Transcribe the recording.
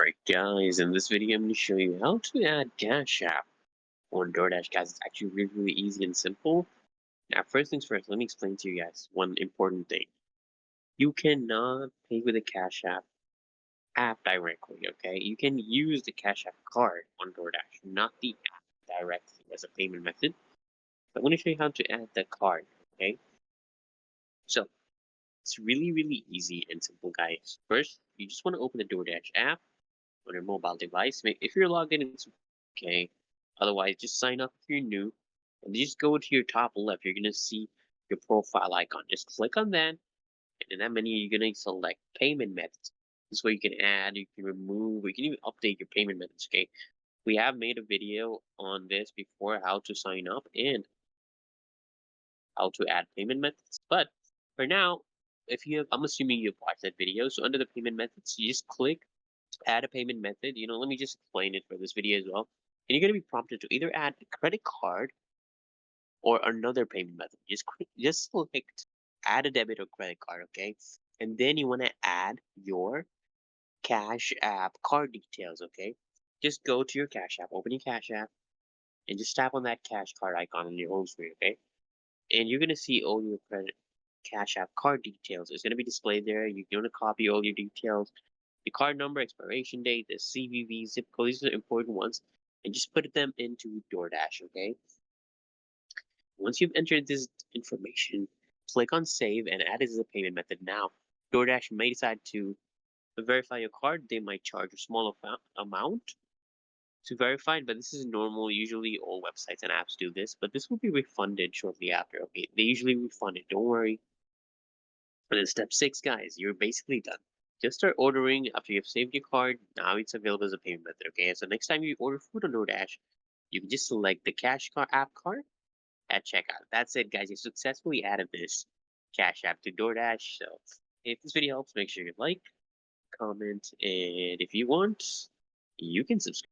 Alright guys, in this video I'm going to show you how to add Cash App on Doordash. Guys, it's actually really easy and simple. Now first things first, let me explain to you guys one important thing. You cannot pay with a Cash app directly, okay? You can use the Cash App card on Doordash, not the app directly as a payment method. So I'm going to show you how to add the card, okay? So it's really easy and simple, guys. First, you just want to open the Doordash app on your mobile device. If you're logged in, it's okay. Otherwise, just sign up if you're new, and just go to your top left. You're gonna see your profile icon. Just click on that, and in that menu, you're gonna select payment methods. This way, you can add, you can remove, or you can even update your payment methods. Okay, we have made a video on this before, how to sign up and how to add payment methods. But for now, if you have, I'm assuming you've watched that video. So under the payment methods, you just click add a payment method. Let me just explain it for this video as well. And you're going to be prompted to either add a credit card or another payment method. Just select add a debit or credit card, okay? And then you want to add your Cash App card details, okay? Just go to your Cash App, open your Cash App, and just tap on that Cash card icon on your home screen, okay? And you're going to see all your credit Cash App card details. It's going to be displayed there. You're going to copy all your details, the card number, expiration date, the CVV, zip code. These are the important ones, and just put them into Doordash, okay? Once you've entered this information, click on save and add it as a payment method. Now, Doordash may decide to verify your card. They might charge a small amount to verify it, but this is normal. Usually all websites and apps do this, but this will be refunded shortly after, okay? They usually refund it, don't worry. And then step 6, guys, you're basically done. Just start ordering after you've saved your card. Now it's available as a payment method, okay? So next time you order food on DoorDash, you can just select the Cash Card app card at checkout. That's it, guys. You successfully added this Cash App to DoorDash. So if this video helps, make sure you like, comment, and if you want, you can subscribe.